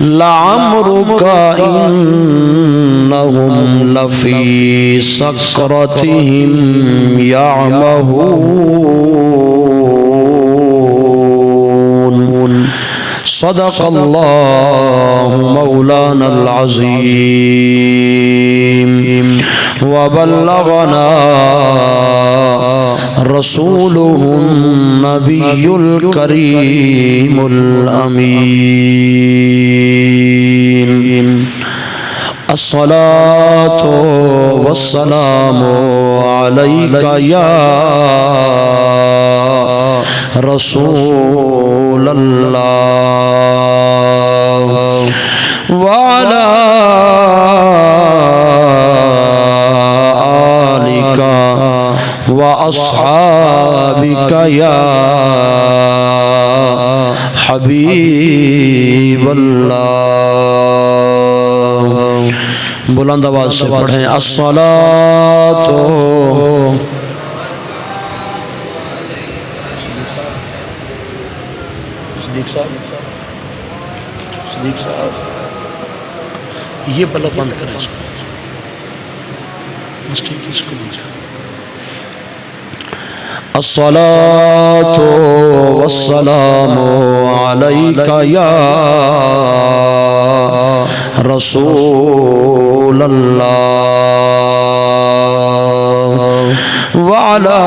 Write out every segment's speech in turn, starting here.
لعمرك إنهم لفي سكرتهم يعمهون صدق الله مولانا العظيم وبلغنا رسوله النبي الكريم الأمين الصلاة والسلام عليك يا رسول الله وعلى آلك وأصحابك يا حبیب اللہ. بلند آواز سے پڑھیں الصلاۃ. صدیق صاحب یہ بلب بند کریں اس کو. الصلاۃ والسلام علیک یا رسول اللہ وعلی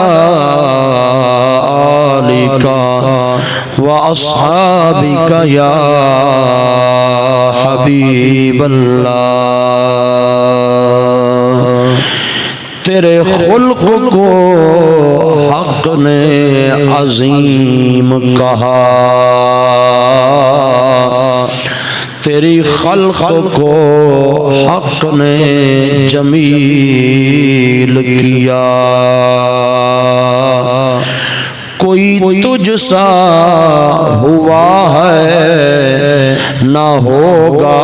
آلک واصحابک یا حبیب اللہ. تیرے خلق کو حق نے عظیم کہا، تیری خلق کو حق نے جمیل کیا. کوئی تجھ سا ہوا ہے نہ ہوگا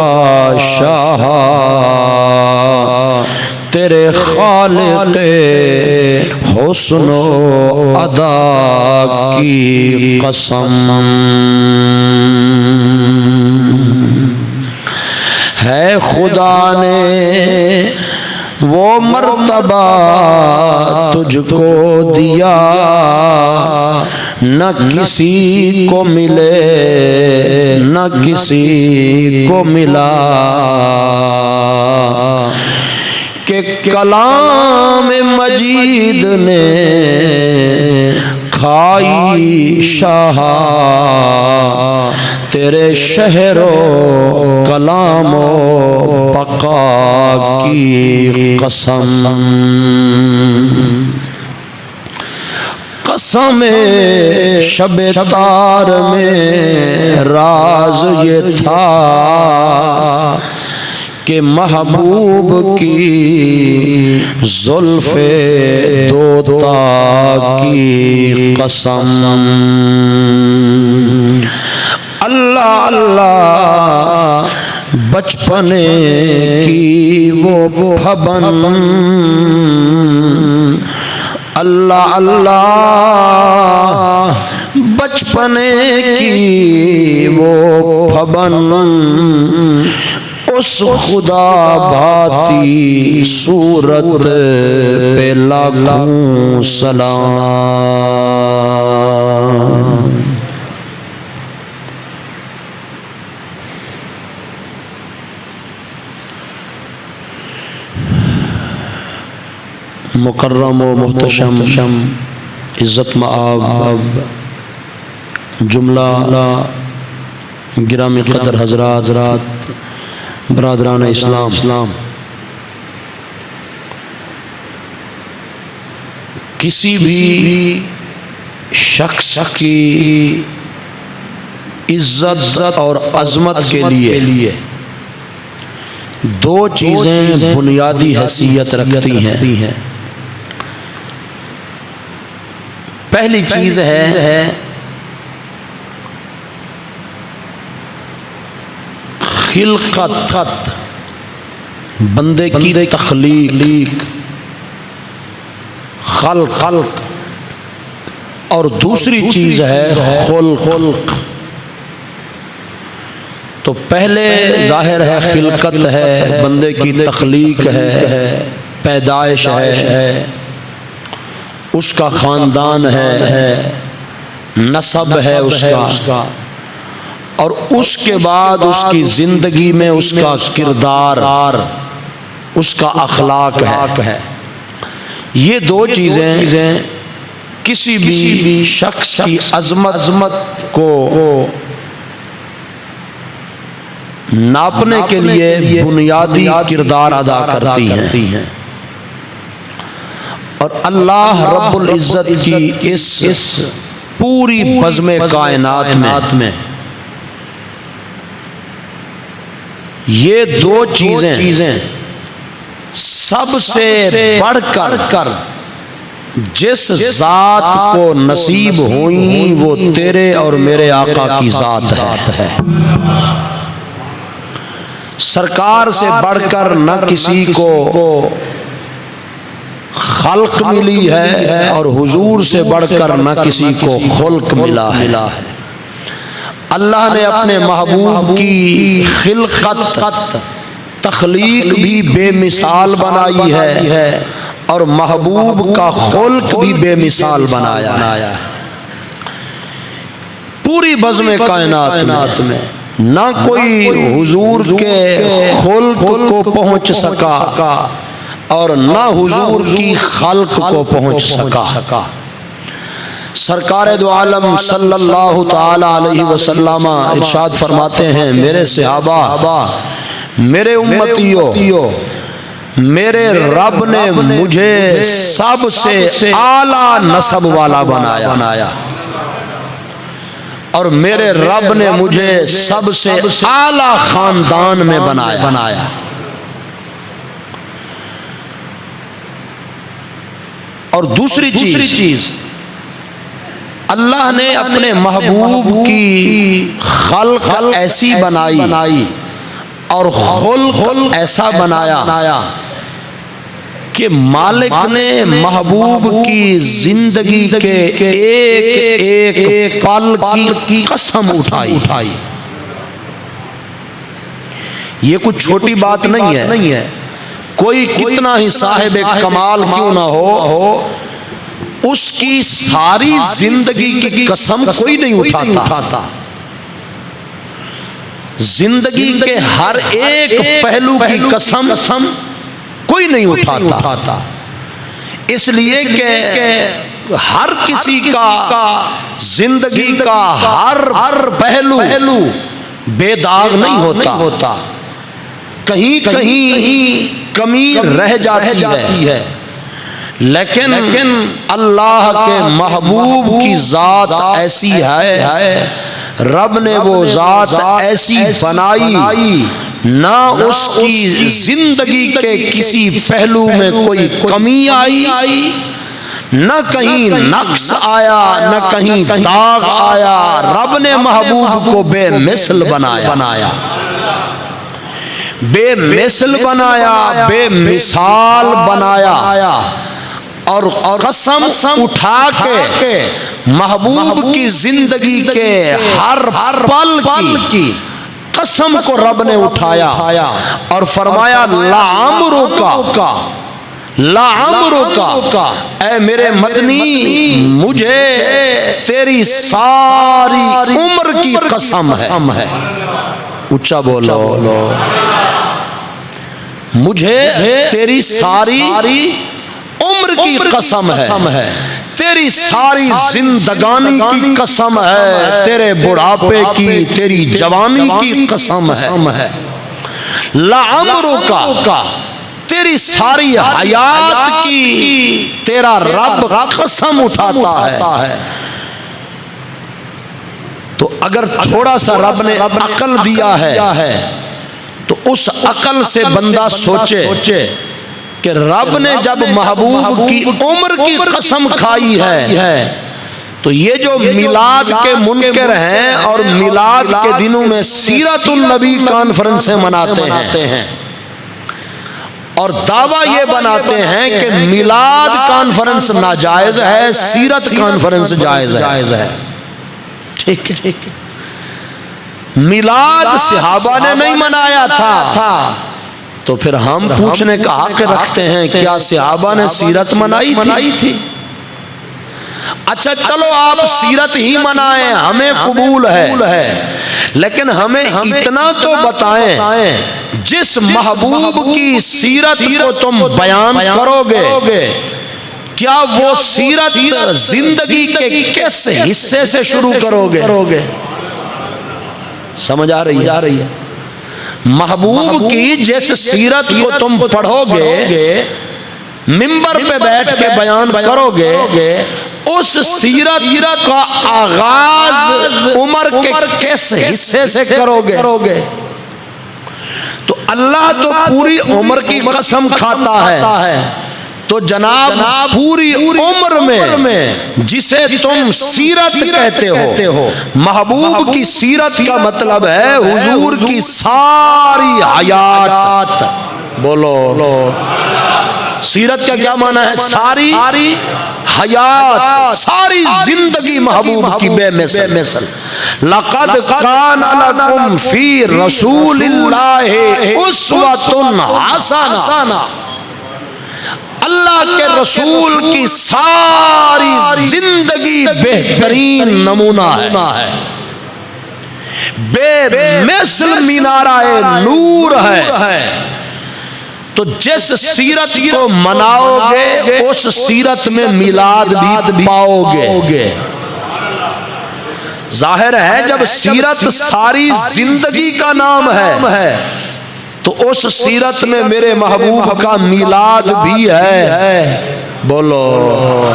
شاہ، تیرے خالق حسن و ادا کی قسم. ہے خدا نے وہ مرتبہ تجھ کو دیا، نہ کسی کو ملے نہ کسی کو ملا، کہ کلام مجید نے کھائی شاہ، تیرے شہر و کلام و بقا کی قسم. قسم شب تار میں راز یہ تھا کہ محبوب کی زلف دوتا کی قسم. اللہ اللہ بچپنے کی وہ بھبن، اللہ اللہ بچپنے کی وہ بھبن، اس خدا بھاتی صورت پہ لاکھوں سلام. مکرم و محتشم عزت مآب جملہ گرامی قدر حضرات برادران اسلام، کسی بھی شخص کی عزت اور عظمت کے لیے دو چیزیں بنیادی حیثیت رکھتی ہیں. پہلی چیز ہے خلقت، بندے کی تخلیق، خلق، اور دوسری چیز ہے خلق. تو تو پہلے ظاہر ہے خلقت ہے، بندے کی تخلیق ہے، پیدائش ہے، اس کا خاندان ہے، نسب ہے اس کا، اور اس کے بعد اس کی زندگی میں اس کا کردار، اس کا اخلاق ہے۔ یہ دو چیزیں کسی بھی شخص کی عظمت کو ناپنے کے لیے بنیادی کردار ادا کرتی ہیں، اور اللہ رب العزت کی اس پوری بزم کائنات میں یہ دو چیزیں سب سے بڑھ کر جس ذات کو نصیب ہوئیں وہ تیرے اور میرے آقا کی ذات ہے۔ سرکار سے بڑھ کر نہ کسی کو خلق ملی ہے، اور حضور سے بڑھ کر نہ کسی کو خلق ملا ہے۔ اللہ نے اپنے محبوب کی خلقت، تخلیق بھی بے مثال بنائی ہے، اور محبوب کا خلق بھی بے مثال بنایا۔ پوری بزم کائنات میں نہ کوئی حضور کے خلق کو پہنچ سکا اور نہ حضور کی خلق کو پہنچ سکا۔ سرکار دو عالم صلی اللہ تعالی علیہ وسلم ارشاد فرماتے ہیں، میرے صحابہ، میرے امتیوں، میرے رب نے مجھے سب سے اعلیٰ نسب والا بنایا، اور میرے رب نے مجھے سب سے اعلیٰ خاندان میں بنایا۔ اور دوسری چیز، اللہ نے اپنے محبوب کی خلق ایسی بنائی اور خلق ایسا بنایا کہ مالک نے محبوب کی زندگی کے ایک پل کی قسم اٹھائی۔ یہ کچھ چھوٹی بات نہیں ہے، کوئی کتنا ہی صاحب کمال کیوں نہ ہو، اس کی ساری زندگی کی قسم کوئی نہیں اٹھاتا۔ زندگی کے ہر ایک پہلو کی قسم کوئی نہیں اٹھاتا، اس لیے کہ ہر کسی کا زندگی کا ہر پہلو بے داغ نہیں ہوتا، کہیں کمی رہ جاتی ہے، لیکن اللہ کے محبوب کی ذات ایسی ہے، رب نے وہ ذات ایسی بنائی، نہ اس کی زندگی کے کسی پہلو میں کوئی کمی آئی، نہ کہیں نقص آیا، نہ کہیں داغ آیا۔ رب نے محبوب کو بے مثل بنایا، بے مثل بنایا، بے مثال بنایا، اور قسم اٹھا کے محبوب کی زندگی کے ہر پل کی قسم کو رب نے اٹھایا اور فرمایا لعمرک، اے میرے مدنی، مجھے تیری ساری عمر کی قسم ہے۔ اونچا بولو، مجھے تیری ساری عمر کی قسم ہے، تیری ساری زندگانی کی قسم ہے، تیرے بڑھاپے کی، تیری جوانی کی قسم ہے۔ لعمرک، تیری ساری حیات کی تیرا رب قسم اٹھاتا ہے۔ تو اگر تھوڑا سا رب نے عقل دیا ہے تو اس عقل سے بندہ سوچے کہ رب نے جب محبوب کی عمر کی قسم کھائی ہے تو یہ جو میلاد کے منکر ہیں اور میلاد کے دنوں میں سیرت النبی کانفرنسیں مناتے ہیں اور دعویٰ یہ بناتے ہیں کہ میلاد کانفرنس ناجائز ہے، سیرت کانفرنس جائز ہے۔ ٹھیک ہے، میلاد صحابہ نے نہیں منایا تھا، تو پھر ہم پوچھنے کا حق رکھتے ہیں کیا صحابہ نے سیرت منائی تھی؟ اچھا چلو آپ سیرت ہی منائیں، ہمیں قبول ہے، لیکن ہمیں اتنا تو بتائیں جس محبوب کی سیرت کو تم بیان کرو گے کیا وہ سیرت زندگی کے کس حصے سے شروع کرو گے؟ سمجھ آ رہی ہے؟ محبوب کی جس سیرت کو تم پڑھو گے، منبر پہ بیٹھ کے بیان کرو گے، اس سیرت کا آغاز عمر کے کس حصے سے کرو گے؟ تو اللہ تو پوری عمر کی قسم کھاتا ہے، تو جناب پوری عمر میں جسے تم سیرت کہتے ہو، محبوب کی سیرت کا مطلب ہے حضور کی ساری حیات۔ بولو سیرت کا کیا معنی ہے؟ ساری حیات، ساری زندگی محبوب کی بے مثل۔ لقد کان لکم فی رسول اللہ اسوۃ حسنہ، اللہ کے رسول کی ساری زندگی بہترین نمونہ ہے، بے مثل مینارہ نور ہے۔ تو جس سیرت کو مناؤ گے اس سیرت میں میلاد بھی پاؤ گے۔ ظاہر ہے جب سیرت ساری زندگی کا نام ہے تو اس سیرت میں میرے محبوب کا میلاد بھی ہے۔ بولو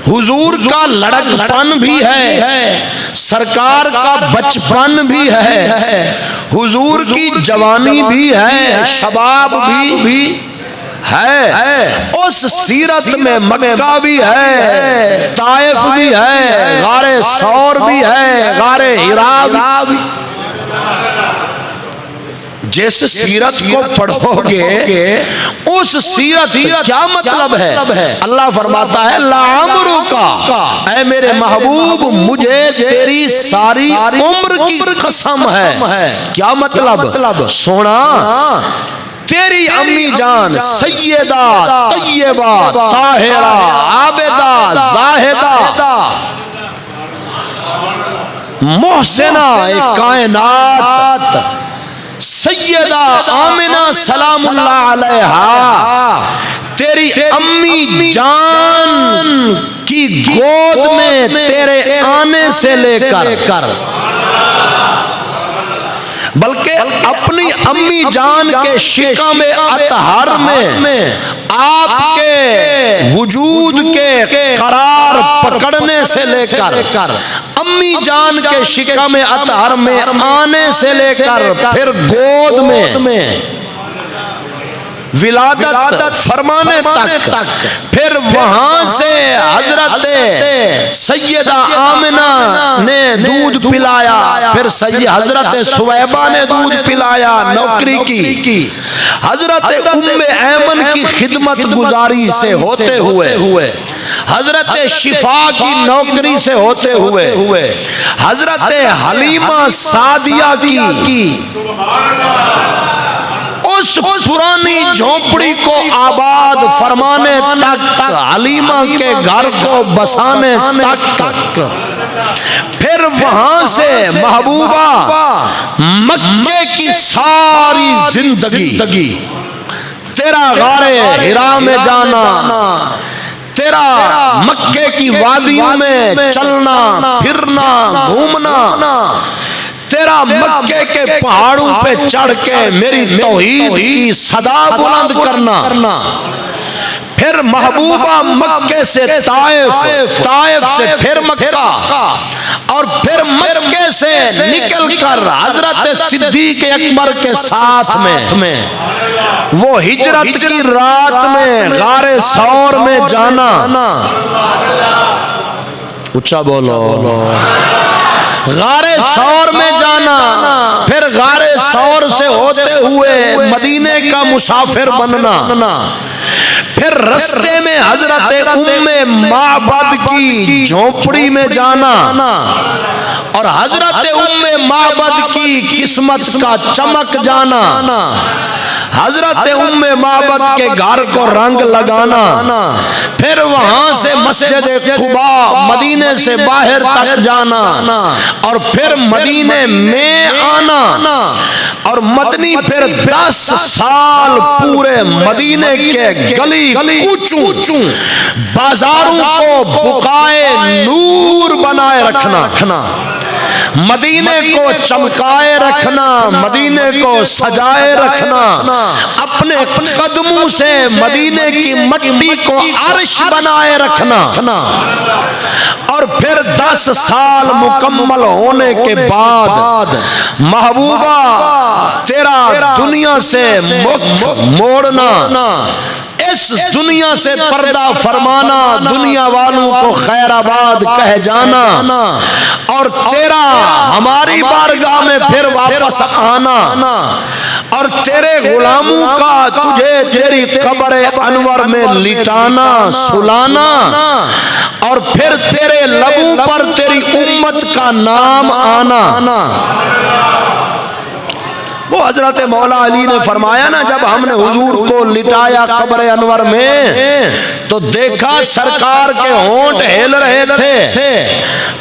حضور کا لڑکپن بھی ہے، سرکار کا بچپن بھی ہے، حضور کی جوانی بھی ہے، شباب بھی ہے، اس سیرت میں مکہ بھی ہے، طائف بھی ہے، غار ثور بھی ہے، غار حرا بھی۔ جس سیرت کو پڑھو گے اس سیرت کیا مطلب ہے؟ اللہ فرماتا ہے لعمرک، اے میرے محبوب مجھے تیری ساری عمر کی قسم ہے۔ کیا مطلب؟ سونا تیری امی جان سیدہ طیبہ طاہرہ عابدہ زاہدہ محسنہ کائنات سیدہ آمنہ سلام اللہ علیہا، تیری امی جان کی گود میں تیرے آنے سے لے کر بلکہ اپنی امی جان کے شکم اطہر میں آپ کے وجود کے قرار پکڑنے سے لے کر امی جان کے شکم اطہر میں آنے سے لے کر پھر گود میں ولادت فرمانے تک، پھر وہاں سے حضرت سیدہ آمنہ نے دودھ پلایا، پھر حضرت سویبہ نے دودھ پلایا نوکری کی، حضرت ام ایمن کی خدمت گزاری سے ہوتے ہوئے، حضرت شفا کی نوکری سے ہوتے ہوئے، حضرت حلیمہ سعدیہ کی اس پرانی جھونپڑی کو آباد فرمانے تک، حلیمہ کے گھر کو بسانے تک، پھر وہاں سے محبوبہ مکے کی ساری زندگی، تیرا غار حرا میں جانا، تیرا مکے کی وادیوں میں چلنا پھرنا گھومنا، تیرا مکے کے پہاڑوں پہ چڑھ کے میری توحید کی صدا بلند کرنا، پھر محبوبہ مکے سے طائف، طائف سے پھر مکہ، اور پھر مکے سے نکل کر حضرت صدیق اکبر کے ساتھ میں وہ ہجرت کی رات میں غار ثور میں جانا۔ اچھا بولو غار ثور میں جانا، پھر غار ثور سے ہوتے ہوئے مدینے کا مسافر بننا، پھر رستے میں حضرت ام معبد کی جھونپڑی میں جانا، اور حضرت ام معبد کی قسمت کا چمک جانا، حضرت ام معبد کے گھر کو رنگ لگانا، پھر وہاں سے مسجد قباء مدینے سے باہر تک جانا، اور پھر مدینے میں آنا، اور مدنی پھر 10 سال پورے مدینے کے گلی کوچوں بازاروں کو بقائے نور بنائے رکھنا، مدینے کو چمکائے رکھنا، مدینے کو سجائے رکھنا، اپنے قدموں سے مدینے کی مٹی کو عرش بنائے رکھنا، اور پھر 10 سال مکمل ہونے کے بعد محبوبہ تیرا دنیا سے مکھ موڑنا، اس دنیا سے پردہ فرمانا، دنیا والوں کو خیر آباد کہہ جانا، اور تیرا ہماری بارگاہ میں پھر واپس آنا، اور تیرے غلاموں کا تجھے تیری قبر انور میں لٹانا سلانا، اور پھر تیرے لبوں پر تیری امت کا نام آنا۔ وہ حضرت مولا علی نے فرمایا نا، جب ہم نے حضور کو لٹایا قبر انور میں تو دیکھا سرکار کے ہونٹ ہل رہے تھے،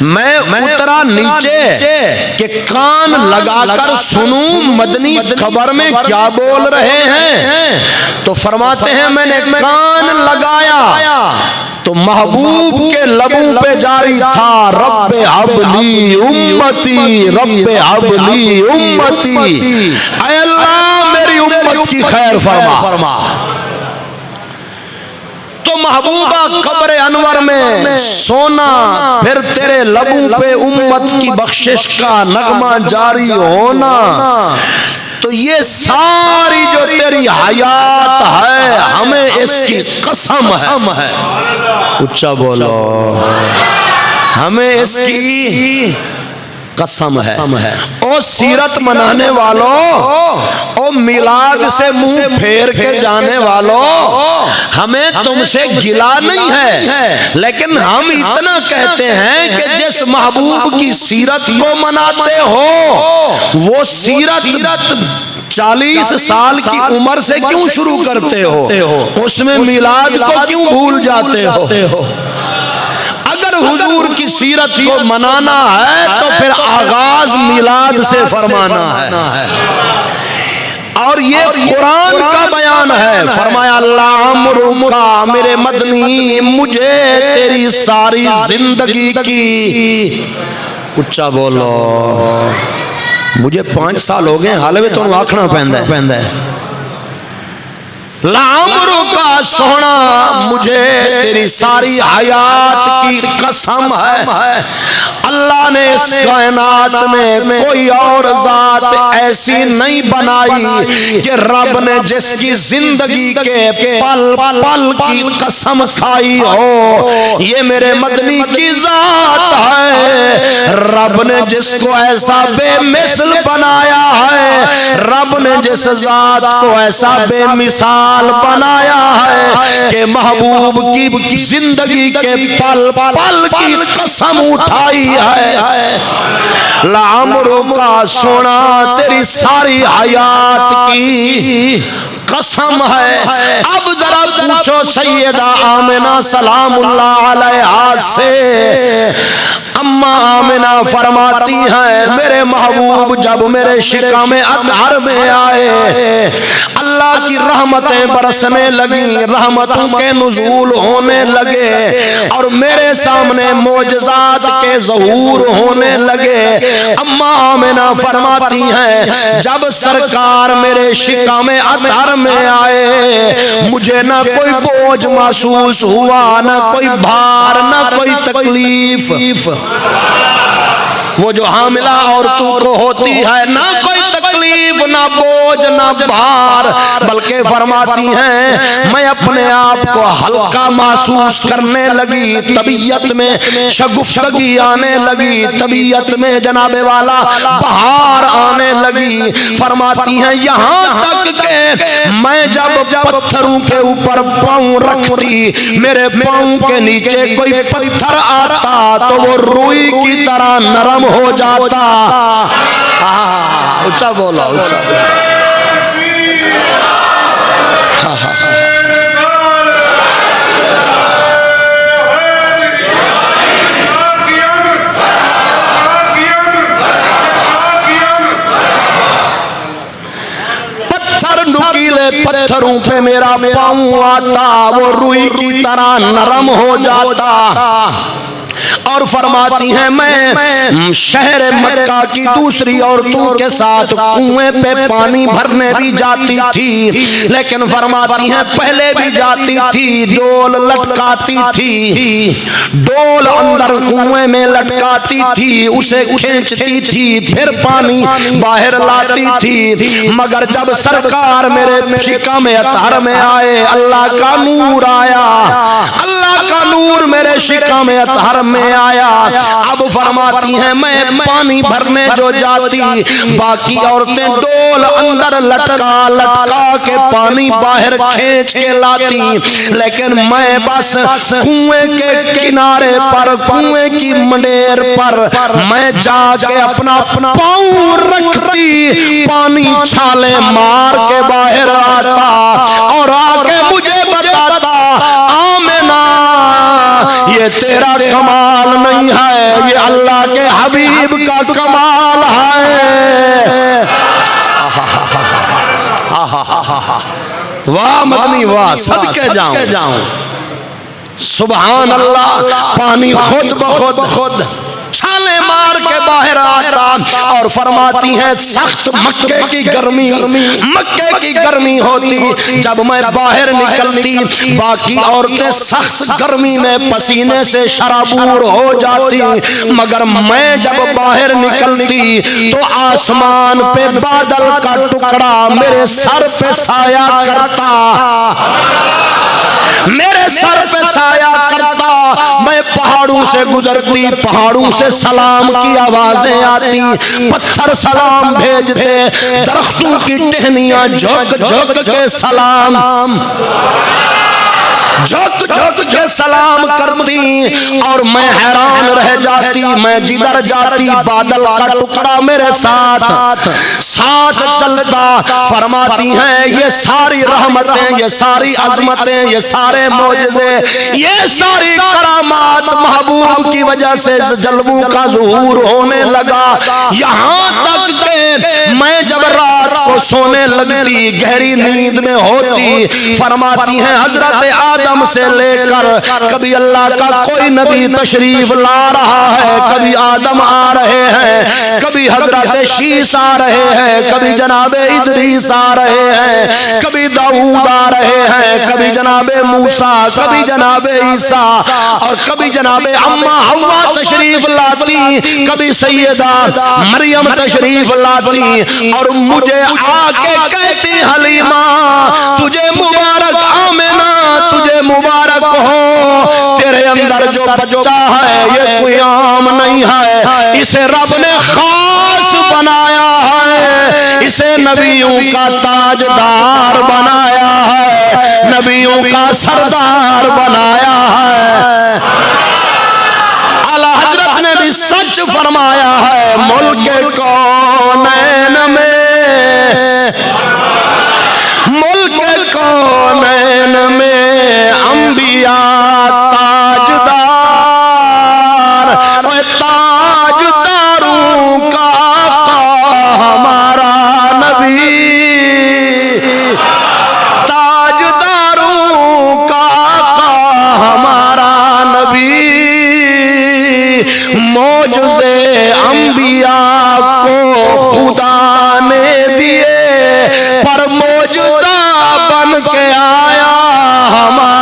میں اترا نیچے کہ کان لگا کر سنوں مدنی قبر میں کیا بول رہے ہیں، تو فرماتے ہیں میں نے کان لگایا تو محبوب کے لبوں پہ جاری تھا، رب حبلی امتی، رب حبلی امتی، اے اللہ میری امت کی خیر فرما۔ تو محبوبہ قبر انور میں سونا، پھر تیرے لبوں پہ امت کی بخشش کا نغمہ جاری ہونا، تو یہ ساری جو تیری حیات ہے ہمیں اس کی قسم ہے، اچھا بولو، ہمیں اس کی قسم ہے۔ او سیرت منانے والوں، او میلاد سے منہ پھیر کے جانے والوں، ہمیں تم سے گلا نہیں ہے، لیکن ہم اتنا کہتے ہیں کہ جس محبوب کی سیرت کو مناتے ہو وہ سیرت 40 سال کی عمر سے کیوں شروع کرتے ہو؟ اس میں میلاد کو کیوں بھول جاتے ہو؟ اگر حضور کی سیرت کو منانا ہے تو پھر آغاز میلاد سے فرمانا ہے، اور یہ قرآن کا بیان ہے۔ فرمایا اللہ امروں کا میرے مدنی، مجھے تیری ساری زندگی کی، اچھا بولو، مجھے 5 سال ہو گئے حال میں تو آکھنا پہندہ ہے، لامروں کا سونا مجھے تیری ساری حیات کی قسم ہے، اللہ نے اس کائنات میں کوئی اور ذات ایسی نہیں بنائی کہ رب نے جس کی زندگی کے پل پل کی قسم کھائی ہو، یہ میرے مدنی کی ذات ہے۔ رب نے جس کو ایسا بے مثل بنایا ہے، رب نے جس ذات کو ایسا بے مثال بنایا ہے کہ محبوب کی زندگی کے پل پل کی قسم اٹھائی ہے، لعمروں کا سونا تیری ساری حیات کی قسم ہے۔ اب ذرا پوچھو سیدہ آمنہ سلام اللہ علیہا سے، اماں آمنہ فرماتی ہیں میرے محبوب جب میرے شکم اطہر میں آئے، اللہ کی رحمتیں برسنے لگیں، رحمتوں کے نزول ہونے لگے، اور میرے سامنے معجزات کے ظہور ہونے لگے۔ اماں آمنہ فرماتی ہیں جب سرکار میرے شکم اطہر میں آئے، مجھے نہ کوئی بوجھ محسوس ہوا، نہ کوئی بھار، نہ کوئی تکلیف، وہ جو حاملہ عورتوں کو ہوتی ہے، نہ کوئی تکلیف تکلیف نہ بوجھ نہ بھار، بلکہ فرماتی ہیں میں اپنے آپ کو ہلکا محسوس کرنے لگی، طبیعت میں شگفتگی آنے لگی، طبیعت میں جناب والا بہار آنے لگی۔ فرماتی ہیں یہاں تک کہ میں جب پتھروں کے اوپر پاؤں رکھتی، میرے پاؤں کے نیچے کوئی پتھر آتا تو وہ روئی کی طرح نرم ہو جاتا۔ اونچا بولا، اونچا بولا۔ پتھروں پہ میرا پاؤں آتا، وہ روئی کی طرح نرم ہو جاتا۔ اور فرماتی ہیں میں شہر مکہ کی دوسری عورتوں کے ساتھ کنویں پہ پانی بھرنے بھی جاتی تھی، لیکن فرماتی ہیں پہلے بھی جاتی تھی، ڈول لٹکاتی تھی، ڈول اندر کنویں میں لٹکاتی تھی، اسے کھینچتی تھی، پھر پانی باہر لاتی تھی۔ مگر جب سرکار میرے شکم اطہر میں آئے، اللہ کا نور آیا، اللہ کا نور میرے شکم اطہر میں آیا۔ اب فرماتی ہیں میں پانی بھرنے جو جاتی، باقی عورتیں ڈول اندر لٹکا لٹکا کے پانی باہر کھینچ کے لاتی، لیکن میں بس کنویں کے کنارے پر، کنویں کی منڈیر پر میں جا کے اپنا پاؤں رکھتی، پانی چھالے مار کے باہر آتا اور آگے مجھے بتاتا آمنہ یہ تیرا کمال نہیں ہے، یہ اللہ کے حبیب کا کمال ہے۔ واہ مدنی واہ، صدقے جاؤں سبحان اللہ۔ پانی خود بخود چھالے مار کے باہر آتا اور فرماتی ہیں سخت مکے کی گرمی ہوتی، جب میں باہر نکلتی باقی عورتیں سخت گرمی میں پسینے سے شرابور ہو جاتی، مگر میں جب باہر نکلتی تو آسمان پہ بادل کا ٹکڑا میرے سر پہ سایہ کرتا، میرے سر پہ سایہ کرتا، میں پہاڑوں سے گزرتی، پہاڑوں سے سلام کی آوازیں آتی، پتھر سلام بھیجتے، درختوں کی ٹہنیاں جھک جھک کے سلام، جھک جھک کے سلام کرتی، اور میں حیران رہ جاتی، میں جدھر جاتی بادل کا ٹکڑا میرے ساتھ چلتا۔ فرماتی ہیں یہ ساری رحمتیں، یہ ساری عظمتیں، یہ سارے معجزے، یہ ساری کرامات محبوب کی وجہ سے جلووں کا ظہور ہونے لگا، یہاں تک کہ میں جب رات کو سونے لگتی، گہری نیند میں ہوتی، فرماتی ہیں حضرت آدم سے لے کر کبھی اللہ کا کوئی نبی تشریف لا رہا ہے، کبھی آدم آ رہے ہیں، کبھی حضرت شیس آ رہے ہیں، کبھی جناب ادریس آ رہے ہیں، کبھی داؤد آ رہے ہیں، کبھی جناب موسیٰ، کبھی جناب عیسیٰ، اور کبھی جناب اماں حوا تشریف لاتی، کبھی سیدہ مریم تشریف لاتی، اور مجھے آ کے کہتی حلیمہ تجھے مبارک، آمنہ تجھے مبارک ہو، تیرے اندر جو بچہ ہے یہ کوئی عام نہیں ہے، اسے رب نے خاص بنایا ہے، اسے نبیوں کا تاجدار بنایا ہے، نبیوں کا سردار بنایا ہے۔ اعلیٰ حضرت نے بھی سچ فرمایا ہے، ملک کونین میں، ملک کونین میں انبیاء تاجدار، اور تاجداروں کا آقا ہمارا نبی، تاجداروں کا آقا ہمارا نبی، معجزے انبیاء کو خدا نے دیے، پر معجزہ بن کے آیا ہمارا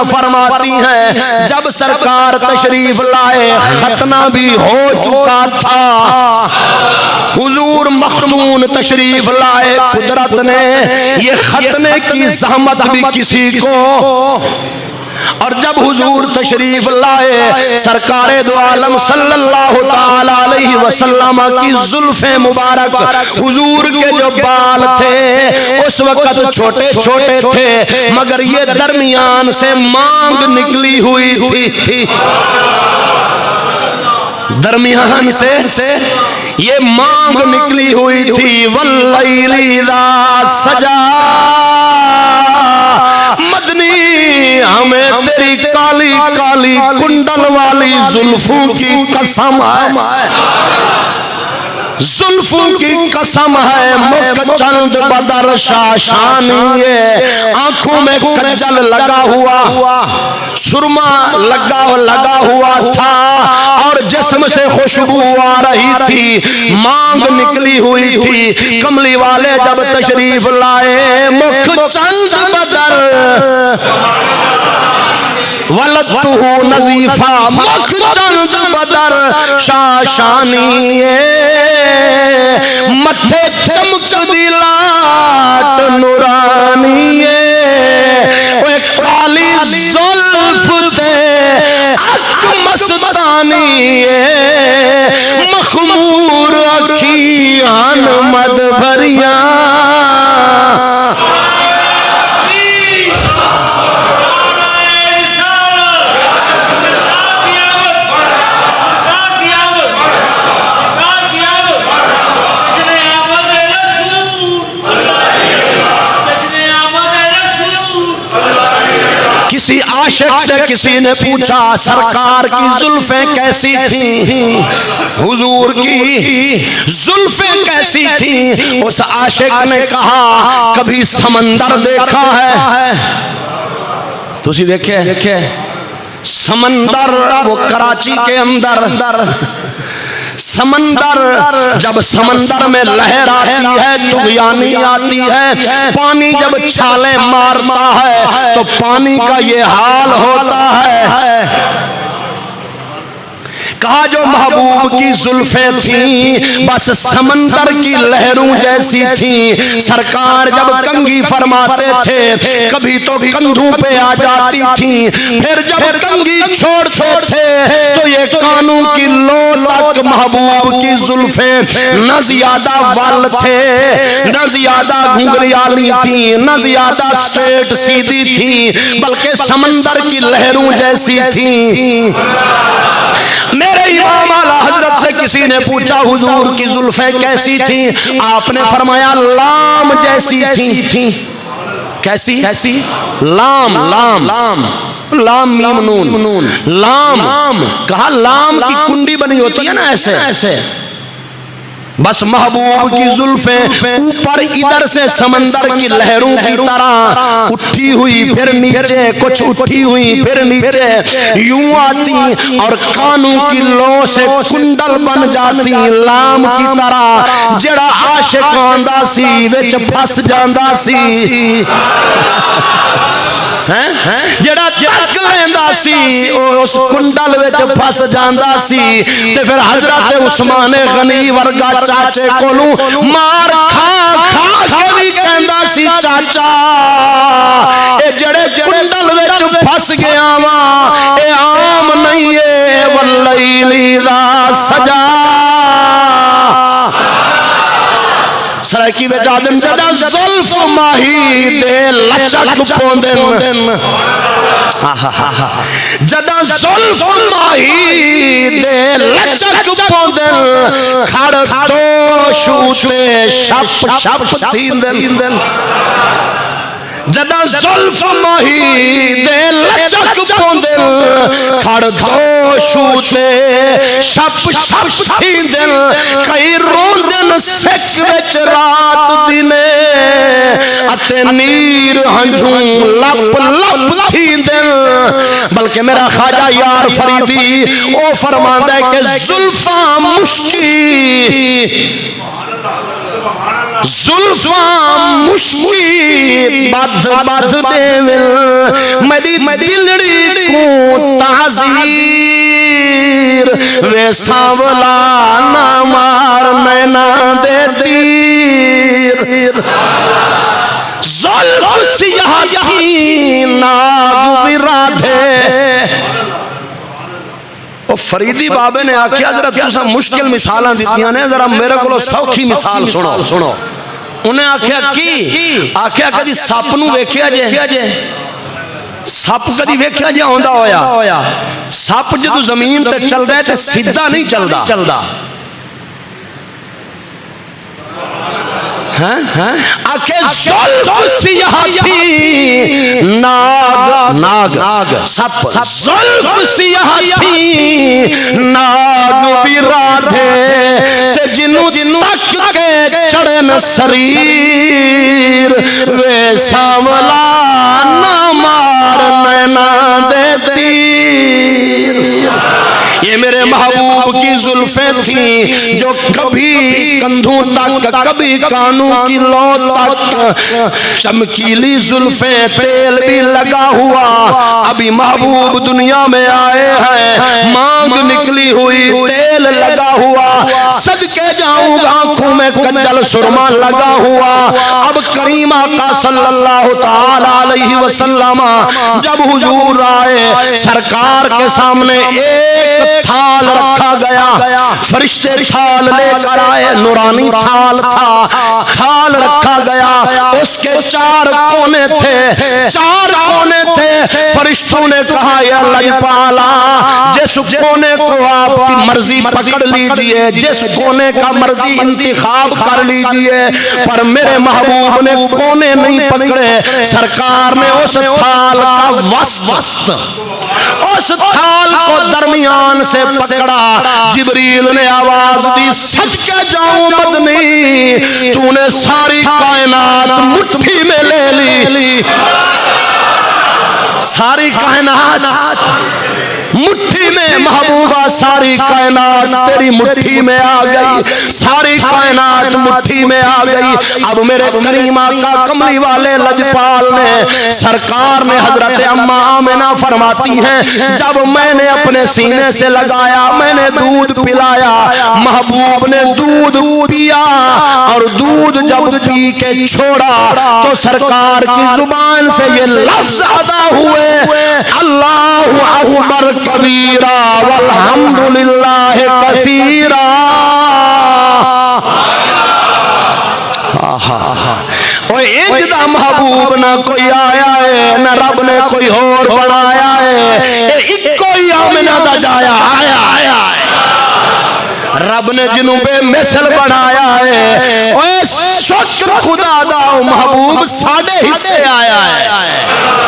بیان فرماتی ہیں جب سرکار تشریف لائے ختنہ بھی ہو چکا تھا، حضور مختون تشریف لائے، قدرت نے یہ ختنے کی زحمت بھی کسی کو، اور جب حضور تشریف لائے سرکار دو عالم صلی اللہ تعالی علیہ وسلم کی زلف مبارک، حضور کے جو بال تھے اس وقت چھوٹے چھوٹے تھے مگر یہ درمیان سے مانگ نکلی ہوئی تھی، درمیان سے یہ مانگ نکلی ہوئی تھی، واللیل اذا سجا مدنی ہمیں تیری کالی کالی کنڈل والی زلفوں کی قسم ہے، زلفوں کی قسم ہے، مکھ چند بدر شاشانی ہے، آنکھوں میں کجل لگا ہوا، سرما لگا ہوا تھا اور جسم سے خوشبو آ رہی تھی، مانگ نکلی ہوئی تھی، کملی والے جب تشریف لائے مکھ چند بدر ولدتہ نظیفہ، مکھ چند بدر شاشانی متھے چمک دی لاٹ نورانی وہ کالی زلف تے اک مستانی مخمور اکھیان مد بھریاں کسی عاشق سے کسی نے پوچھا سرکار کی زلفیں کیسی تھیں، حضور کی زلفیں کیسی تھیں، اس عاشق نے کہا کبھی سمندر دیکھا ہے، تو اسی دیکھے سمندر، وہ کراچی کے اندر سمندر، جب سمندر میں لہر آتی ہے طغیانی آتی ہے، پانی جب چھالیں مارتا ہے تو پانی کا یہ حال ہوتا ہے، کہا جو محبوب کی زلفیں تھیں بس سمندر کی لہروں جیسی تھیں، سرکار جب کنگھی فرماتے تھے کبھی تو کندھوں پہ آ جاتی تھیں، پھر جب کنگھی چھوڑتے تھے تو یہ کانوں کی لو تک محبوب کی زلفیں نہ زیادہ وال تھے، نہ زیادہ گھنگریالی تھیں، نہ زیادہ سٹریٹ سیدھی تھیں، بلکہ سمندر کی لہروں جیسی تھیں۔ میرے امام اعلیٰ حضرت سے کسی نے پوچھا حضور کی زلفیں کیسی تھیں، آپ نے فرمایا لام جیسی تھیں، کیسی؟ لام لام لام لام میم نون لام، کہا لام کی کنڈی بنی ہوتی ہے نا ایسے، بس محبوب کی زلفیں اوپر ادھر سے سمندر کی لہروں کی طرح اٹھی ہوئی پھر نیچے، کچھ اٹھی ہوئی پھر نیچے یوں آتی اور کانوں کی لو سے کنڈل بن جاتی لام کی طرح، جڑا عاشق آندا سی وچ پھس جاندا سی، جڑا تک لیندا سی اس کنڈل وچ پھس جاندا سی، تے پھر حضرت عثمان غنی ورگا چاچے کولوں مار کھا کھا کے بھی کہندا سی چاچا اے جڑے کنڈل وچ پھس گیا وا اے عام نہیں اے، واللیل اذا سجا سرائکی وچ آدم جدا زلف ماہی دے لچک پوندن، جدا زلف ماہی دے لچک پوندن، کھڑ تو شوتے شپ شپ تھیندن، جدا زلف ماہی دے لچک پوندن، کھڑ دو شوتے شپ شپ تھیندن، کئی روندن سکھ وچ رات دینے، اتے نیر ہنجھوں لپ لپ تھیندن، بلکہ میرا خواجہ یار فریدی او فرماندا ہے کہ زلفاں مشکی، زلفاں مشکی بدھ بدھ دیول میری دلڑی کو تعزیر وے سانولا نہ مار نینا دے تیر زلف سیاہ تھی ناگ ورادھے فریدی بابے نے آکھیا ذرا تسا مشکل مثالاں دتیاں نے ذرا میرے کولو سوکھی مثال سنو انہیں آکھیا کی آکھیا کدی سپ نو ویکھیا جے سپ کدی ویکھیا جے ہوندا ہویا سپ جدوں زمین تے چلدا ہے تے سیدھا نہیں چلدا آکھے زلف سیاہ تھی ناگ سپ زلف سیاہ تھی ناگ ورادھے تے جنوں تک کے چڑھن سریر وے سانولا نہ مار نینا دے تیر یہ میرے محبوب کی زلفیں تھیں جو کبھی کندھوں تک کبھی کانوں کی لو تک چمکیلی زلفیں تیل بھی لگا ہوا ابھی محبوب دنیا میں آئے ہیں مانگ نکلی ہوئی تیل لگا ہوا صدقے جاؤں گا آنکھوں میں کجل سرما لگا ہوا اب کریم آقا صلی اللہ تعالی علیہ وسلم جب حضور آئے سرکار کے سامنے ایک تھال رکھا گیا فرشتے تھال لے کر آئے نورانی تھال تھا تھال رکھا گیا اس کے 4 کونے تھے فرشتوں نے کہا یا اللہ پالا جس کونے کو آپ کی مرضی پکڑ لیجئے جس کونے کا مرضی انتخاب کر لیجئے پر میرے محبوب نے کونے نہیں پکڑے سرکار نے اس تھال کا وسط اس تھال کو درمیان سے پکڑا جبریل نے آواز دی صدقے جاؤں مدنی تو نے ساری کائنات مٹھی میں لے لی ساری کائنات مٹھی میں محبوبہ ساری کائنات تیری مٹھی میں آ گئی ساری کائنات مٹھی میں آ گئی اب میرے کریم آقا کملی والے لجپال نے سرکار نے حضرت اماں آمنہ فرماتی ہیں جب میں نے اپنے سینے سے لگایا میں نے دودھ پلایا محبوب نے دودھ پیا اور دودھ جب پی کے چھوڑا تو سرکار کی زبان سے یہ لفظ ادا ہوئے اللہ اکبر کبیرہ والحمدللہ کثیرہ اجدہ محبوب نہ کوئی آیا ہے نہ رب نے کوئی اور بنایا ہے ایک کوئی آمنہ دا جایا آیا رب نے جنوں بے مثل بنایا ہے اوے شکر خدا دا محبوب ساڑھے حصے آیا ہے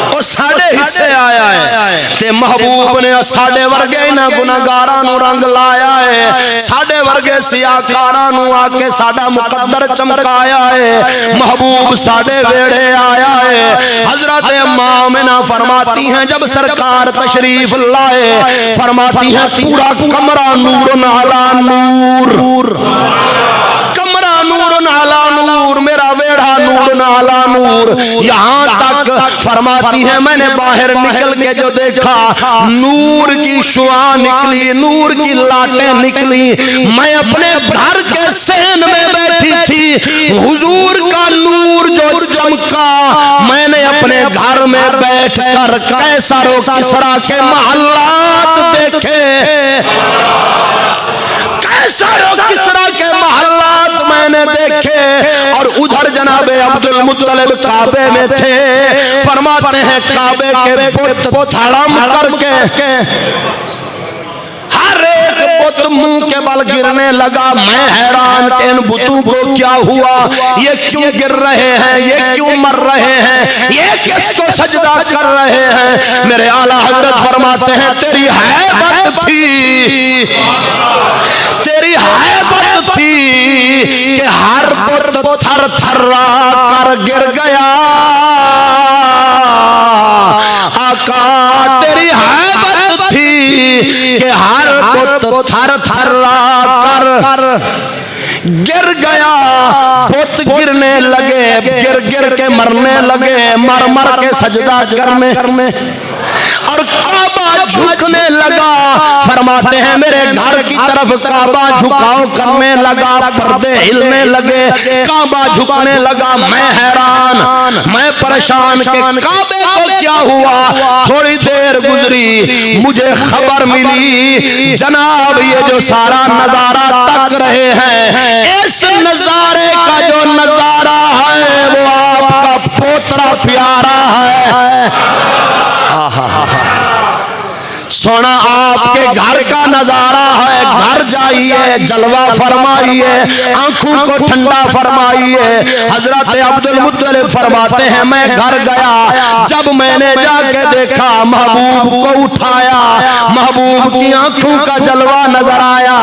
او ساڑھے حصے آیا ہے تے محبوب نے ساڑھے ورگے نہ گناہگارانو رنگ لایا ہے ساڑھے ورگے سیاکارانو آکے ساڑھا مقدر چمکایا ہے محبوب ساڑھے ویڑے آیا ہے حضرت اماں آمنہ فرماتی ہیں جب سرکار تشریف لائے فرماتی ہیں پورا کمرہ نور علی نور کمرہ نور علی نور میرا ویڑھا نور علی نور یہاں تک فرماتی ہے میں نے باہر نکل کے جو دیکھا نور کی شعاع نکلی نور کی لاٹیں نکلی میں اپنے گھر کے سین میں بیٹھی تھی حضور کا نور جو چمکا میں نے اپنے گھر میں بیٹھ کر قیصر و کسریٰ کے محلات دیکھے قیصر و کسریٰ کے محلات میں نے دیکھے اور ادھر جناب عبد المطلب کعبے میں تھے فرماتے ہیں کعبے کے بت تھڑم کر کے ہر ایک بت منہ کے بل گرنے لگا میں حیران کہ ان بتوں کو کیا ہوا یہ کیوں گر رہے ہیں یہ کیوں مر رہے ہیں یہ کس کو سجدہ کر رہے ہیں میرے اعلیٰ حضرت فرماتے ہیں تیری ہیبت تھی تیری ہیبت تھی کہ ہر بت تھر تھرا کر گر گیا آقا تیری ہیبت تھی کہ ہر بت تھر تھرا کر گر گیا بت گرنے لگے، گر گر کے مرنے لگے، مر مر کے سجدہ کرنے اور کعبہ جھکنے لگا۔ فرماتے ہیں میرے گھر کی طرف کعبہ جھکاؤ کرنے لگا، پردے ہلنے لگے، کعبہ جھکنے لگا۔ میں حیران، میں پریشان کہ کعبے کو کیا ہوا۔ تھوڑی دیر گزری، مجھے خبر ملی جناب یہ جو سارا نظارہ تک رہے ہیں، اس نظارے کا جو نظارہ ہے وہ آپ کا پوترا پیارا ہے۔ سونا آپ کے گھر کا نظارہ ہے، گھر جائیے، جلوہ فرمائیے، آنکھوں کو ٹھنڈا فرمائیے۔ حضرت عبد المطلب فرماتے ہیں میں گھر گیا، جب میں نے جا کے دیکھا محبوب کو اٹھایا، محبوب کی آنکھوں کا جلوہ نظر آیا۔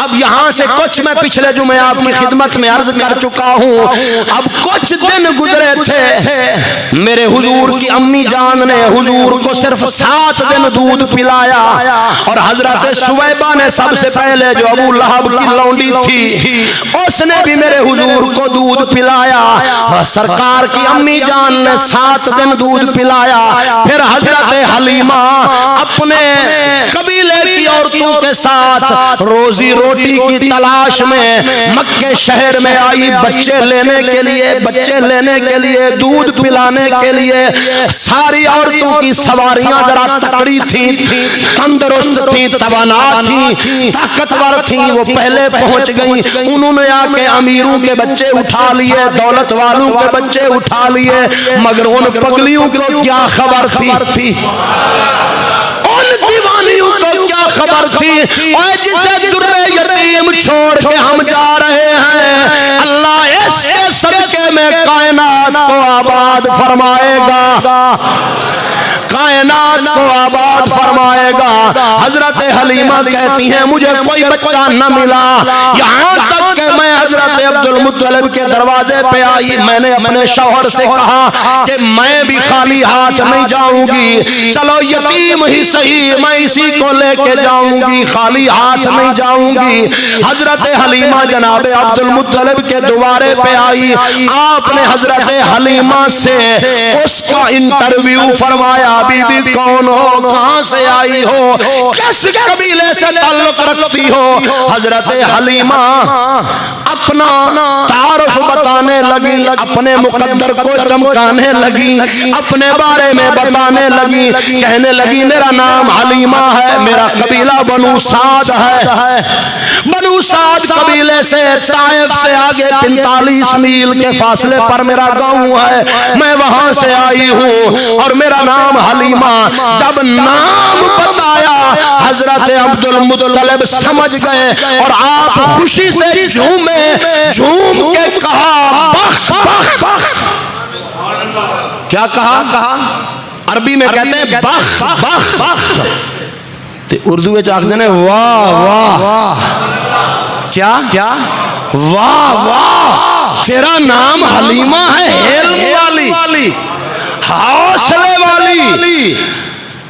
اب یہاں سے کچھ میں پچھلے جمعے آپ کی خدمت میں عرض کر چکا ہوں، اب کچھ دن گزرے تھے، میرے حضور کی امی جان نے حضور کو صرف 7 دن دودھ پلایا، اور حضرت سویبہ نے سب سے پہلے جو ابو لہب کی لونڈی تھی اس نے بھی میرے حضور کو دودھ پلایا، اور سرکار کی امی جان نے 7 دن دودھ پلایا۔ پھر حضرت حلیمہ اپنے قبیلے کی عورتوں کے ساتھ روزی روٹی کی تلاش میں مکے شہر میں آئی، بچے لینے کے لیے دودھ پلانے کے لیے۔ ساری عورتوں کی سواریاں ذرا تکڑی تھیں، تندرست تھیں، توانا تھیں، طاقتور تھیں، وہ پہلے پہنچ گئیں۔ انہوں نے آ کے امیروں کے بچے اٹھا لیے، دولت والوں کے بچے اٹھا لیے، مگر ان پگلیوں کو کیا خبر تھی، ان دیوانیوں کو کیا خبر تھی، اور جسے در یتیم چھوڑ کے ہم جا رہے ہیں، اللہ اس کے صدقے میں کائنات کو آباد فرمائے گا، کائنات کو آباد فرمائے گا۔ حضرت حلیمہ کہتی ہیں مجھے کوئی بچہ نہ ملا، یہاں تک کہ میں حضرت عبد المطلب کے دروازے پہ آئی، میں نے اپنے شوہر سے کہا کہ میں بھی خالی ہاتھ نہیں جاؤں گی، چلو یتیم ہی صحیح میں اسی کو لے کے جاؤں گی، خالی ہاتھ نہیں جاؤں گی۔ حضرت حلیمہ جناب عبد المطلب کے دوارے پہ آئی، آپ نے حضرت حلیمہ سے اس کا انٹرویو فرمایا، بی بی کون ہو، کہاں سے آئی ہو، کس قبیلے سے تعلق رکھتی ہو۔ حضرت حلیمہ اپنا تعارف بتانے لگی، اپنے مقدر کو چمکانے لگی، اپنے بارے میں بتانے لگی، کہنے لگی میرا نام حلیمہ ہے، میرا قبیلہ بنو سعد ہے، بنو سعد قبیلے سے طائف سے آگے 45 میل کے فاصلے پر میرا گاؤں ہے، میں وہاں سے آئی ہوں اور میرا نام حلیمہ۔ جب نام بتایا حضرت عبد المطلب سمجھ گئے، اور آپ خوشی سے جھوم کے کہا بخ بخ بخ، کیا کہا؟ عربی میں کہتے ہیں بخ بخ، اردو میں چاہتے ہیں واہ واہ، کیا واہ واہ، تیرا نام حلیمہ ہے، حلم والی، حوصلے والی۔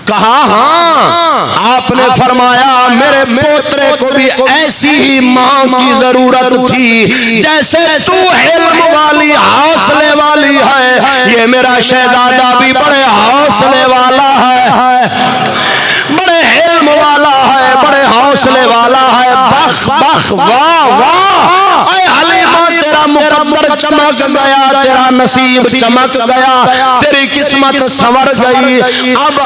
کہا ہاں، آپ نے فرمایا میرے پوترے کو بھی ایسی ہی ماں کی ضرورت تھی جیسے تو حلم والی حوصلے والی ہے، یہ میرا شہزادہ بھی بڑے حوصلے والا ہے، بڑے حلم والا ہے، بڑے حوصلے والا ہے۔ بخ بخ واہ واہ، اے حلیمہ تیرا مقدر چمک گیا، تیرا نصیب چمک گیا، تیری قسمت سنور گئی۔ اب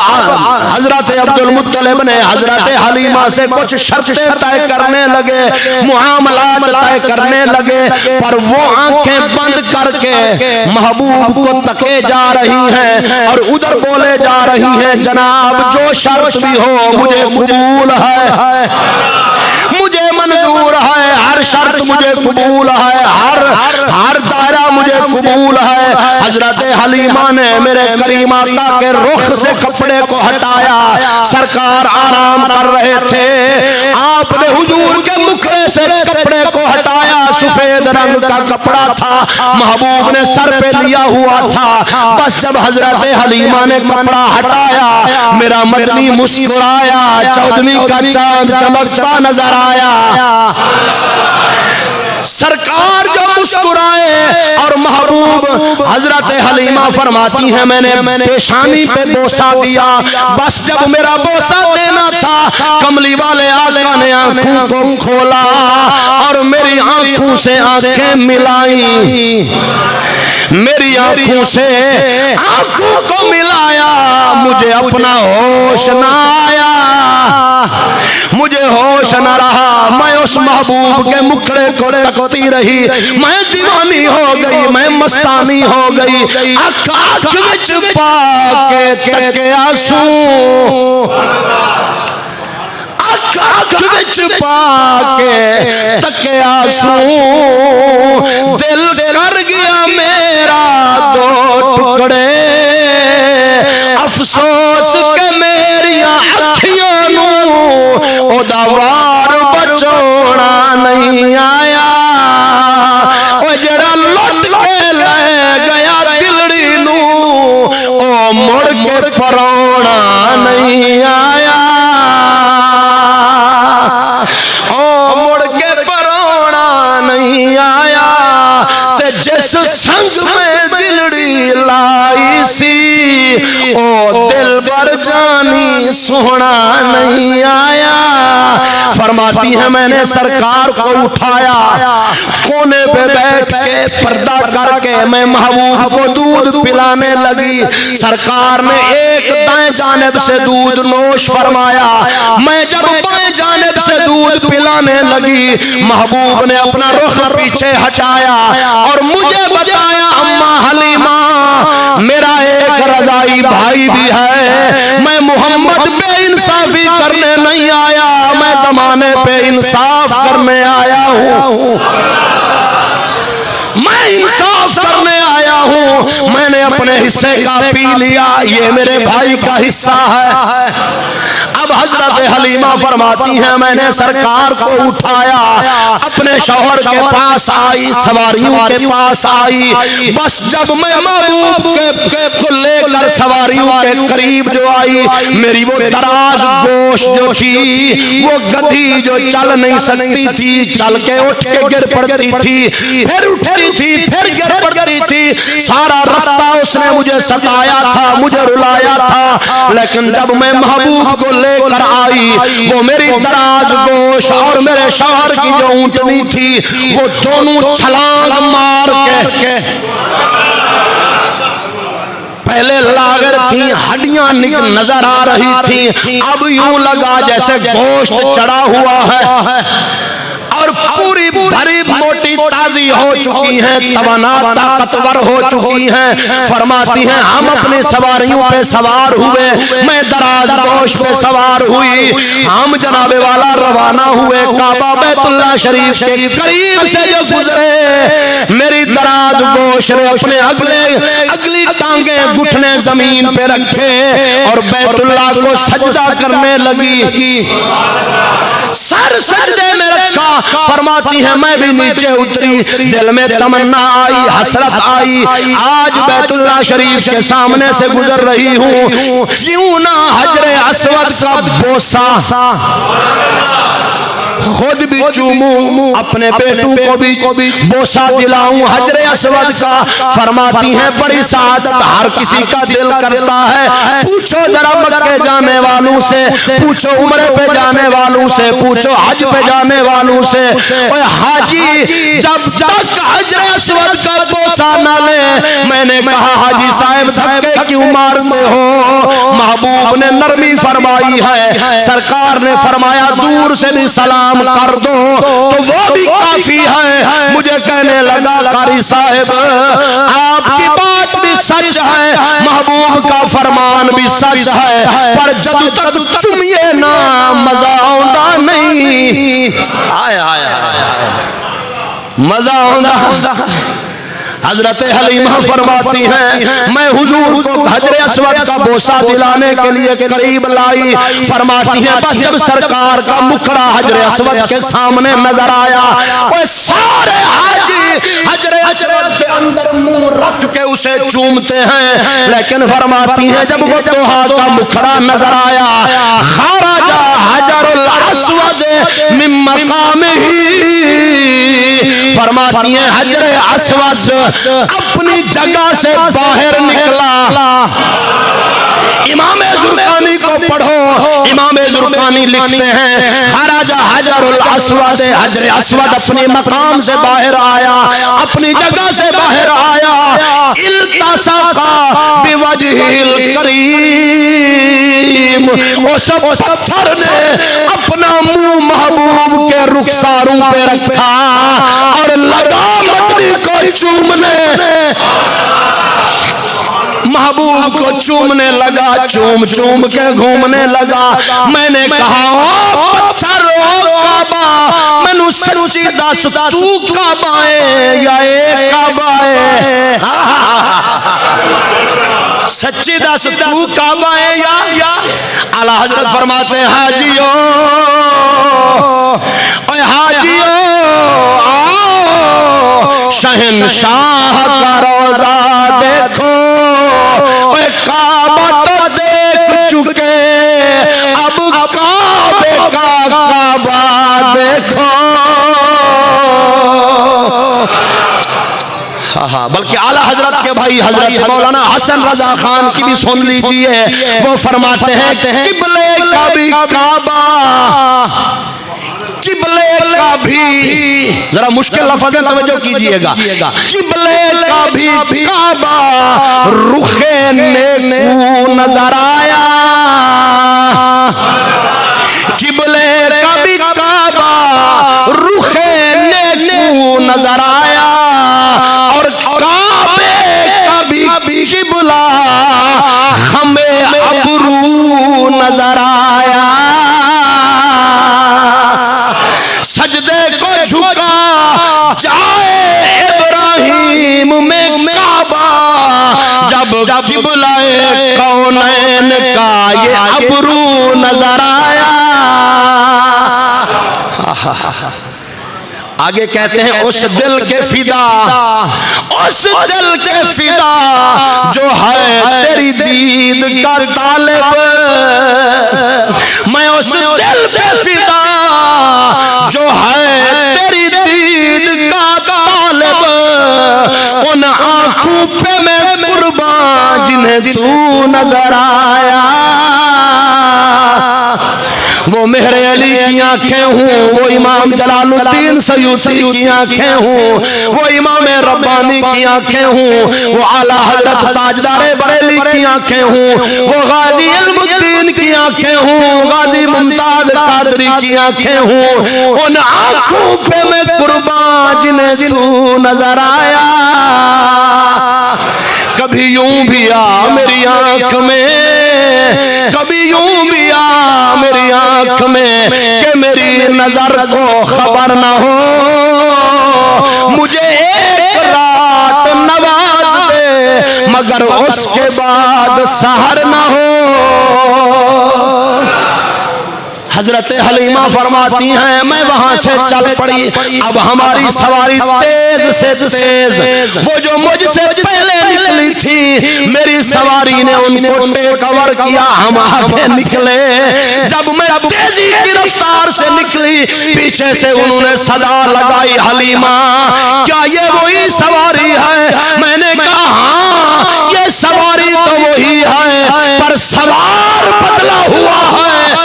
حضرت عبد المطلب نے حضرت حلیمہ سے کچھ شرطیں طے کرنے لگے، معاملات طے کرنے لگے، پر وہ آنکھیں بند کر کے محبوب کو تکے جا رہی ہیں اور ادھر بولے جا رہی ہیں جناب جو شرط بھی ہو مجھے قبول ہے، مجھے منظور ہے، ہر شرط مجھے قبول ہے، ہر دائرہ مجھے قبول ہے۔ حضرت حلیمہ نے میرے کریم آقا کے رخ سے کپڑے کو ہٹایا، سرکار آرام کر رہے تھے، آپ نے حضور کے مکھڑے سے کپڑے کو ہٹایا، سفید رنگ کا کپڑا تھا، محبوب نے سر پہ لیا ہوا تھا۔ بس جب حضرت حلیمہ نے کپڑا ہٹایا میرا مدنی مسکرایا، 14ویں کا چاند چمکتا نظر آیا۔ سرکار جو مسکرائے اور محبوب حضرت حلیمہ فرماتی ہیں میں نے پیشانی پہ بوسہ دیا، بس جب میرا بوسہ دینا تھا کملی والے آقا نے آنکھوں کو کھولا اور میری آنکھوں سے آنکھیں ملائی، میری آنکھوں سے آنکھوں کو ملایا، مجھے اپنا ہوش نہ آیا، مجھے ہوش نہ رہا، میں اس محبوب کے مکھڑے کو تکتی رہی، میں دیوانی ہو گئی، میں مستانی ہو گئی، آنکھ وچ پا کے تکے آنسو، آنکھ وچ پا کے تکے آنسو، دل کر گیا میرا دو ٹکڑے، افسوس کہ میری اکھیاں نو او دا وار بچونا نہیں آیا، او جڑا لٹ کے لے گیا دلڑی نو او مڑ کے پرونا نہیں آیا، او مڑ کے پرونا نہیں آیا، تے جس سنگ میں دلڑی لائی سی او دل بر جانی سونا نہیں آیا۔ فرماتی ہیں میں نے سرکار کو اٹھایا، کونے پہ بیٹھ کے پردہ کر کے میں محبوب کو دودھ پلانے لگی، سرکار نے ایک دائیں جانب سے دودھ نوش فرمایا، میں جب بائیں جانب سے دودھ پلانے لگی محبوب نے اپنا رخ پیچھے ہٹایا اور مجھے بتایا اماں حلیمہ میرا ایک رضائی بھائی بھی ہے، میں محمد بے انصافی کرنے نہیں آیا، میں زمانے پہ انصاف کرنے آیا ہوں، میں انصاف کرنے آیا ہوں، میں نے اپنے حصے کا پی لیا، یہ میرے بھائی کا حصہ ہے۔ اب حضرت حلیمہ فرماتی ہیں میں نے سرکار کو اٹھایا، اپنے شوہر کے پاس آئی، سواریوں کے پاس آئی، بس جب میں محبوب کو لے کر سواریوں کے قریب جو آئی، میری وہ دراز گوش جو تھی، وہ گدھی جو چل نہیں سکتی تھی، چل کے اٹھ کے گر پڑتی تھی، پھر اٹھتی تھی، پھر گر پڑتی تھی، سارا رستہ اس نے مجھے ستایا تھا، مجھے رلایا تھا، لیکن جب میں محبوب کو لے کر آئی، وہ میری دراز گوش اور میرے شوہر کی جو اونٹنی تھی وہ دونوں چھلانگ مار کے پہلے لاغر تھیں، ہڈیاں نظر آ رہی تھیں، اب یوں لگا جیسے گوشت چڑھا ہوا ہے اور پوری بھری موٹی تازی ہو چکی ہیں، توانا طاقتور ہو چکی ہیں۔ فرماتی ہیں ہم اپنی سواریوں پہ سوار ہوئے، میں دراز گوش پہ سوار ہوئی، ہم جناب والا روانہ ہوئے، کعبہ بیت اللہ شریف کے قریب سے جو گزرے، میری دراز گوش نے اپنے اگلی ٹانگیں گھٹنے زمین پہ رکھے اور بیت اللہ کو سجدہ کرنے لگی، سر سجدے میں رکھا۔ فرماتی ہیں میں بھی نیچے اتری، دل میں تمنا آئی، حسرت آئی، آج بیت اللہ شریف کے سامنے سے گزر رہی ہوں، کیوں نہ حجر اسود کا بوسہ خود بھی چوموں، اپنے بیٹوں کو بھی بوسہ دلاؤں حجر اسود کا۔ فرماتی ہیں بڑی سعادت ہر کسی کا دل کرتا ہے، پوچھو ذرا مکے جانے والوں سے، پوچھو عمرے پہ جانے والوں سے، پوچھو حج پہ جانے والوں سے، اے حاجی جب تک حجر اسود کا بوسہ نہ لے، میں نے کہا حاجی صاحب دھکے کیوں مارتے ہو؟ محبوب نے نرمی فرمائی ہے، سرکار نے فرمایا دور سے بھی سلام کر دو تو وہ بھی کافی ہے۔ مجھے کہنے لگا قاری صاحب آپ کی بات بھی سچ ہے، محبوب کا فرمان بھی سچ ہے، پر جب تک چمیے نا مزہ آؤندا نہیں، مزہ آؤندا۔ حضرت حلیمہ فرماتی ہیں میں حضور کو حجر اسود کا بوسہ دلانے کے لیے قریب لائی، فرماتی ہیں بس جب سرکار کا مکھڑا حجر اسود کے سامنے نظر آیا، وہ سارے حاجی حجر اسود کے اندر منہ رکھ کے اسے چومتے ہیں، لیکن فرماتی ہیں جب وہ توحا کا مکھڑا نظر آیا، خرج حجر الاسود من مقامہ، فرماتی ہیں حجر اسود اپنی جگہ سے باہر نکلا. امام زرقانی کو پڑھو، امام زرقانی لکھتے ہیں خرج حجر الاسود، حجر اسود اپنے مقام سے باہر آیا، اپنی جگہ سے باہر آیا. التصقا بوجہ الکریم، اس پتھر نے اپنا منہ محبوب کے رخساروں پہ رکھا اور لگا مدنی کو چومنے، محبوب کو چومنے لگا، چوم چوم کے گھومنے لگا. میں نے کہا او پتھر او کعبہ، میں نو سچی دس تو کعبہ ہے یا اے کعبہ ہے؟ سچی دس تو کعبہ ہے یا؟ اعلیٰ حضرت فرماتے ہیں حاجیو اے حاجیو آؤ شہنشاہ کا روضہ دیکھو. اے کعبہ تو دیکھ چکے، اب کعبے کا کعبہ دیکھو. بلکہ اعلیٰ حضرت کے بھائی حضرت مولانا حسن رضا خان کی بھی سن لیجئے، وہ فرماتے ہیں قبلے کا بھی کعبہ، قبلے کا بھی، ذرا مشکل لفظ ہے توجہ کیجئے گا، قبلے کا بھی کعبہ رخ نیکو نظر آیا. قبلے کا بھی کعبہ رخ نیکو نظر آیا اور کعبے کا بھی قبلہ ہمیں ابرو نظر آیا. سجدے کو جھکا جائے ابراہیم میں کعبہ، جب قبلہ کونین کا یہ ابرو نظر آیا. آگے کہتے ہیں اس دل کے فدا، اس دل کے فدا جو ہے تیری دید کا طالب. میں اس دل پہ فدا جو ہے تیری دید کا طالب. ان آنکھوں پہ میں قربان جنہیں تو نظر آیا. وہ مہر علی کی آنکھیں ہوں، وہ امام جلال الدین سیوطی کی آنکھیں ہوں، وہ امام ربانی کی آنکھیں ہوں، وہ اعلیٰ حضرت تاجدار بریلی کی آنکھیں ہوں، وہ غازی علم الدین کی آنکھیں ہوں، غازی ممتاز قادری کی آنکھیں ہوں. ان آنکھوں پہ میں قربان جنہیں تو نظر آیا. کبھی یوں بھی آ میری آنکھ میں، کبھی یوں بھی آ میری آنکھ میں کہ میری نظر کو خبر نہ ہو. مجھے ایک رات نواز دے مگر اس کے بعد سحر نہ ہو. حضرت حلیمہ فرماتی ہیں میں وہاں سے چل پڑی. اب ہماری سواری تیز سے تیز، وہ جو مجھ سے پہلے نکلی تھی میری سواری نے ان کو ٹیک اوور کیا، ہم آگے نکلے. جب میں تیزی کی رفتار سے نکلی پیچھے سے انہوں نے صدا لگائی حلیمہ کیا یہ وہی سواری ہے؟ میں نے کہا ہاں یہ سواری تو وہی ہے پر سوار بدلا ہوا ہے.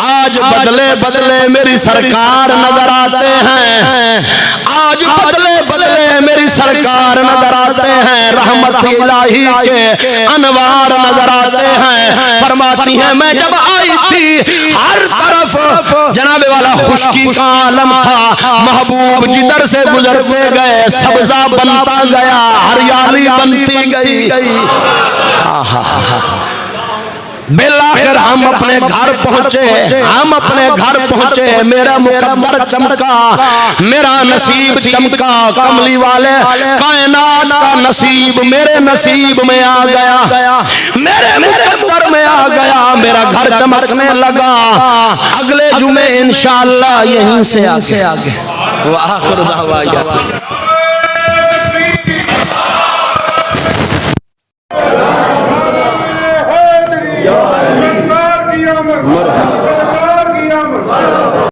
آج بدلے بدلے میری سرکار نظر آتے ہیں، آج بدلے بدلے میری سرکار نظر آتے ہیں، رحمت الہی کے انوار نظر آتے ہیں. فرماتی ہیں میں جب آئی تھی ہر طرف جناب والا خشکی کا عالم تھا، محبوب جدھر سے گزرتے گئے سبزہ بنتا گیا، ہریالی بنتی گئی. بالآخر ہم اپنے گھر پہنچے، ہم اپنے گھر پہنچے. میرا مقدر چمکا، میرا نصیب چمکا. کملی والے کائنات کا نصیب میرے نصیب میں آ گیا، میرے مقدر میں آ گیا، میرا گھر چمکنے لگا. اگلے جمعے انشاءاللہ یہیں سے آگے. وآخر دعوانا